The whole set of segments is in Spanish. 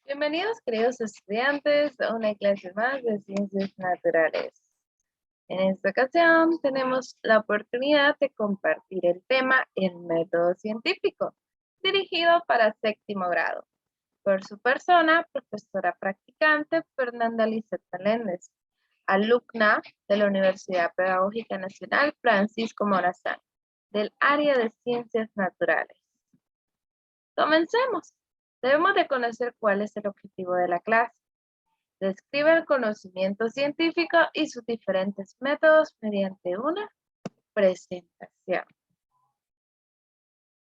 Bienvenidos, queridos estudiantes, a una clase más de Ciencias Naturales. En esta ocasión tenemos la oportunidad de compartir el tema El método científico, dirigido para séptimo grado, por su persona, profesora practicante Fernanda Lisset Meléndez, alumna de la Universidad Pedagógica Nacional Francisco Morazán, del área de Ciencias Naturales. Comencemos. Debemos de conocer cuál es el objetivo de la clase. Describe el conocimiento científico y sus diferentes métodos mediante una presentación.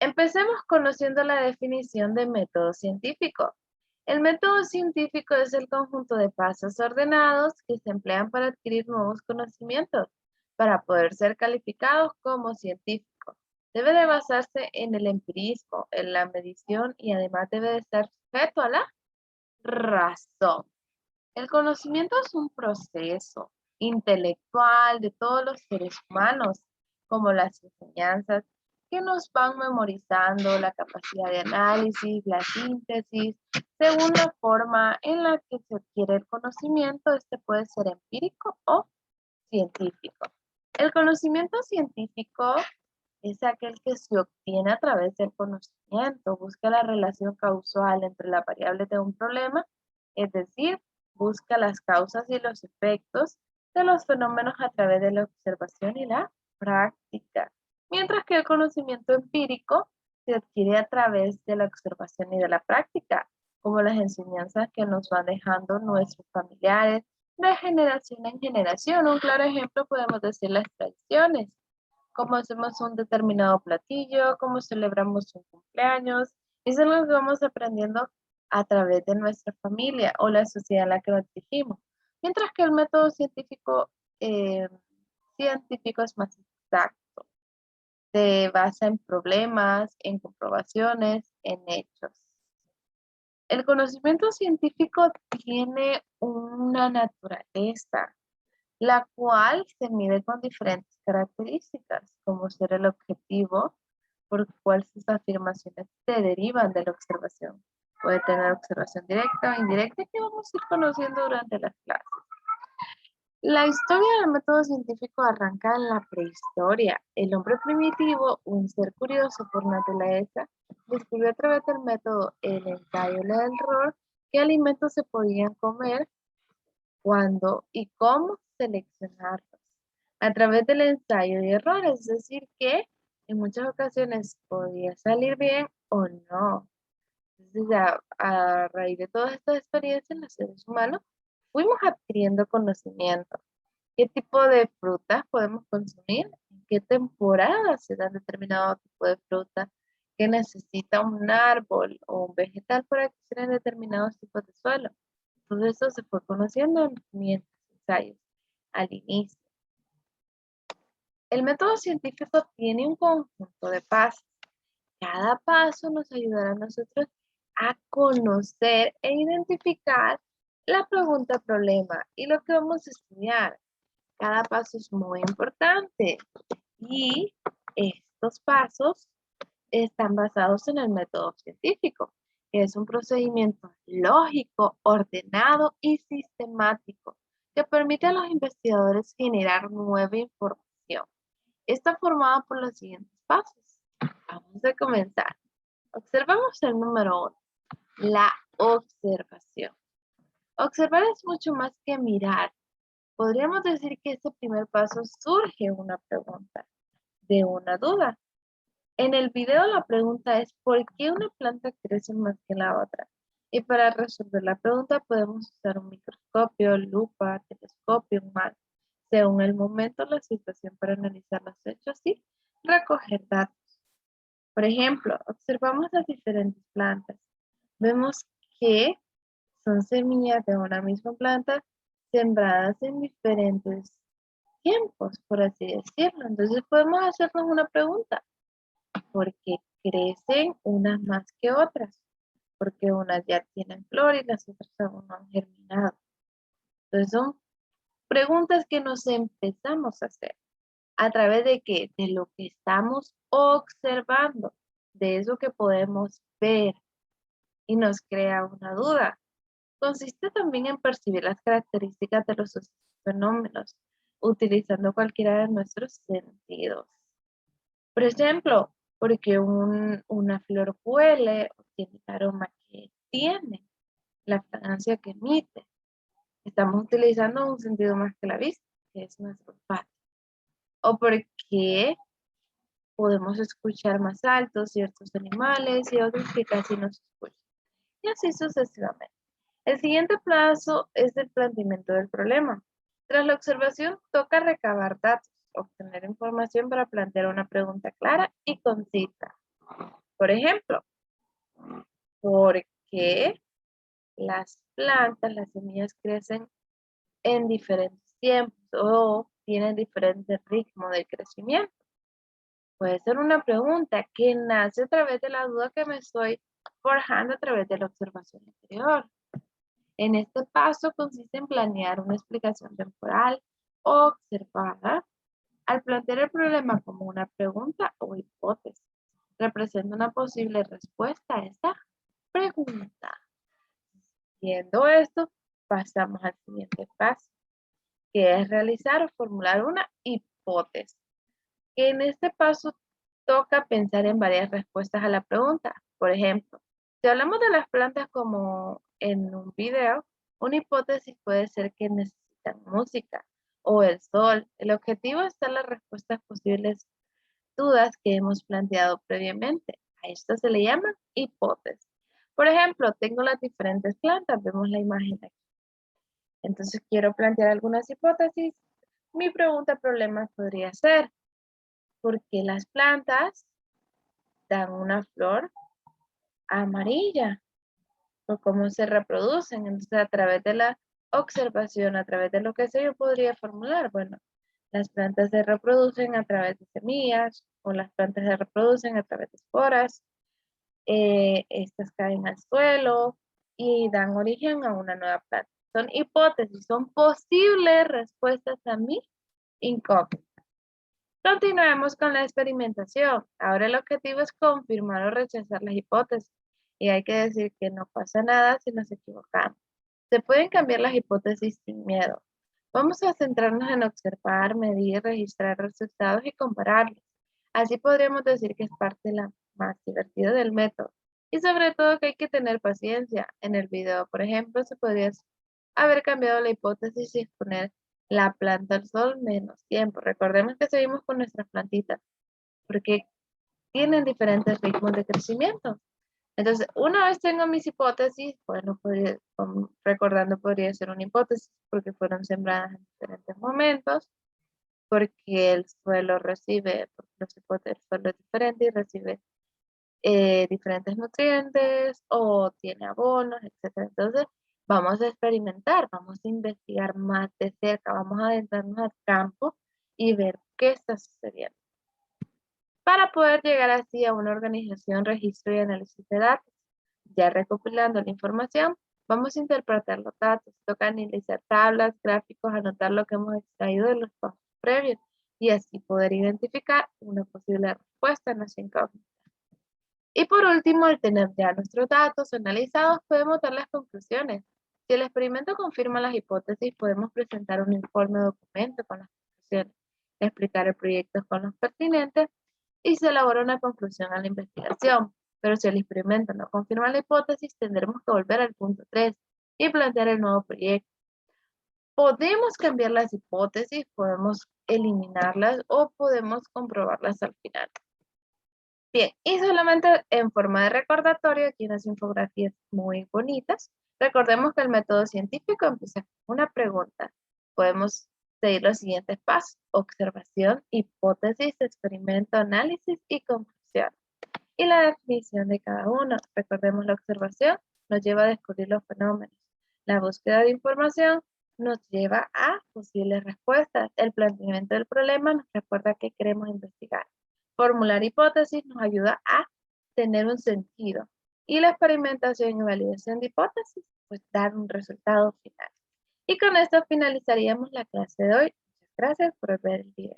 Empecemos conociendo la definición de método científico. El método científico es el conjunto de pasos ordenados que se emplean para adquirir nuevos conocimientos, para poder ser calificados como científicos. Debe de basarse en el empirismo, en la medición y además debe de estar sujeto a la razón. El conocimiento es un proceso intelectual de todos los seres humanos, como las enseñanzas que nos van memorizando, la capacidad de análisis, la síntesis, según la forma en la que se adquiere el conocimiento, este puede ser empírico o científico. El conocimiento científico es aquel que se obtiene a través del conocimiento, busca la relación causal entre las variables de un problema, es decir, busca las causas y los efectos de los fenómenos a través de la observación y la práctica. Mientras que el conocimiento empírico se adquiere a través de la observación y de la práctica, como las enseñanzas que nos van dejando nuestros familiares de generación en generación. Un claro ejemplo podemos decir las tradiciones, cómo hacemos un determinado platillo, cómo celebramos un cumpleaños. Eso es lo que vamos aprendiendo a través de nuestra familia o la sociedad en la que nos dirigimos. Mientras que el método eh, científico es más exacto. Se basa en problemas, en comprobaciones, en hechos. El conocimiento científico tiene una naturaleza, la cual se mide con diferentes características, como ser el objetivo por el cual sus afirmaciones se derivan de la observación. Puede tener observación directa o indirecta que vamos a ir conociendo durante las clases. La historia del método científico arranca en la prehistoria. El hombre primitivo, un ser curioso por naturaleza, descubrió a través del método el ensayo y el error qué alimentos se podían comer, cuándo y cómo seleccionarlos. A través del ensayo y error, es decir, que en muchas ocasiones podía salir bien o no. Entonces, ya a raíz de todas estas experiencias, los seres humanos fuimos adquiriendo conocimiento. ¿Qué tipo de frutas podemos consumir? ¿En qué temporada se da determinado tipo de fruta? ¿Qué necesita un árbol o un vegetal para crecer en determinados tipos de suelo? Todo eso se fue conociendo en mientras ensayos al inicio. El método científico tiene un conjunto de pasos. Cada paso nos ayudará a nosotros a conocer e identificar la pregunta problema y lo que vamos a estudiar. Cada paso es muy importante y estos pasos están basados en el método científico, que es un procedimiento lógico, ordenado y sistemático que permite a los investigadores generar nueva información. Está formado por los siguientes pasos. Vamos a comenzar. Observamos el número 1, la observación. Observar es mucho más que mirar. Podríamos decir que este primer paso surge una pregunta, de una duda. En el video la pregunta es ¿por qué una planta crece más que la otra? Y para resolver la pregunta podemos usar un microscopio, lupa, telescopio, un mapa, según el momento, la situación para analizar los hechos y recoger datos. Por ejemplo, observamos las diferentes plantas. Vemos que son semillas de una misma planta sembradas en diferentes tiempos, por así decirlo. Entonces podemos hacernos una pregunta. ¿Por qué crecen unas más que otras? Porque unas ya tienen flor y las otras aún no han germinado. Entonces son preguntas que nos empezamos a hacer. ¿A través de qué? De lo que estamos observando, de eso que podemos ver. y nos crea una duda. Consiste también en percibir las características de los fenómenos, utilizando cualquiera de nuestros sentidos. Por ejemplo, porque una flor huele o tiene el aroma que tiene, la fragancia que emite. Estamos utilizando un sentido más que la vista, que es nuestro olfato. O porque podemos escuchar más alto ciertos animales y otros que casi no se escuchan. Y así sucesivamente. El siguiente paso es el planteamiento del problema. Tras la observación, toca recabar datos, obtener información para plantear una pregunta clara y concisa. Por ejemplo, ¿por qué las plantas, las semillas crecen en diferentes tiempos o tienen diferentes ritmos de crecimiento? Puede ser una pregunta que nace a través de la duda que me estoy forjando a través de la observación anterior. En este paso consiste en planear una explicación temporal observada al plantear el problema como una pregunta o hipótesis. Representa una posible respuesta a esta pregunta. Viendo esto, pasamos al siguiente paso, que es realizar o formular una hipótesis. En este paso toca pensar en varias respuestas a la pregunta. Por ejemplo, si hablamos de las plantas como en un video, una hipótesis puede ser que necesitan música o el sol. El objetivo es dar las respuestas posibles dudas que hemos planteado previamente. A esto se le llama hipótesis. Por ejemplo, tengo las diferentes plantas, vemos la imagen aquí. Entonces quiero plantear algunas hipótesis. Mi pregunta problema podría ser, ¿por qué las plantas dan una flor amarilla? ¿O cómo se reproducen? Entonces, a través de la observación, a través de lo que sé, yo podría formular, bueno, las plantas se reproducen a través de semillas, o las plantas se reproducen a través de esporas, estas caen al suelo y dan origen a una nueva planta. Son hipótesis, son posibles respuestas a mi incógnita. Continuemos con la experimentación. Ahora el objetivo es confirmar o rechazar las hipótesis. Y hay que decir que no pasa nada si nos equivocamos. Se pueden cambiar las hipótesis sin miedo. Vamos a centrarnos en observar, medir, registrar resultados y compararlos. Así podríamos decir que es parte de la más divertida del método. Y sobre todo que hay que tener paciencia. En el video, por ejemplo, se podría haber cambiado la hipótesis y exponer la planta al sol menos tiempo. Recordemos que seguimos con nuestras plantitas porque tienen diferentes ritmos de crecimiento. Entonces, una vez tengo mis hipótesis, bueno, recordando podría ser una hipótesis porque fueron sembradas en diferentes momentos, porque el suelo recibe, porque el suelo es diferente y recibe diferentes nutrientes o tiene abonos, etc. Entonces, vamos a experimentar, vamos a investigar más de cerca, vamos a adentrarnos al campo y ver qué está sucediendo. Para poder llegar así a una organización, registro y análisis de datos. Ya recopilando la información, vamos a interpretar los datos, toca analizar tablas, gráficos, anotar lo que hemos extraído de los pasos previos y así poder identificar una posible respuesta a nuestra incógnita. Y por último, al tener ya nuestros datos analizados, podemos dar las conclusiones. Si el experimento confirma las hipótesis, podemos presentar un informe o documento con las conclusiones, explicar el proyecto con los pertinentes y se elabora una conclusión a la investigación. Pero si el experimento no confirma la hipótesis, tendremos que volver al punto 3 y plantear el nuevo proyecto. Podemos cambiar las hipótesis, podemos eliminarlas o podemos comprobarlas al final. Bien, y solamente en forma de recordatorio, aquí unas infografías muy bonitas. Recordemos que el método científico empieza con una pregunta. Podemos seguir los siguientes pasos: observación, hipótesis, experimento, análisis y conclusión. Y la definición de cada uno. Recordemos, la observación nos lleva a descubrir los fenómenos. La búsqueda de información nos lleva a posibles respuestas. El planteamiento del problema nos recuerda qué queremos investigar. Formular hipótesis nos ayuda a tener un sentido. Y la experimentación y validación de hipótesis, pues dar un resultado final. Y con esto finalizaríamos la clase de hoy. Muchas gracias por ver el video.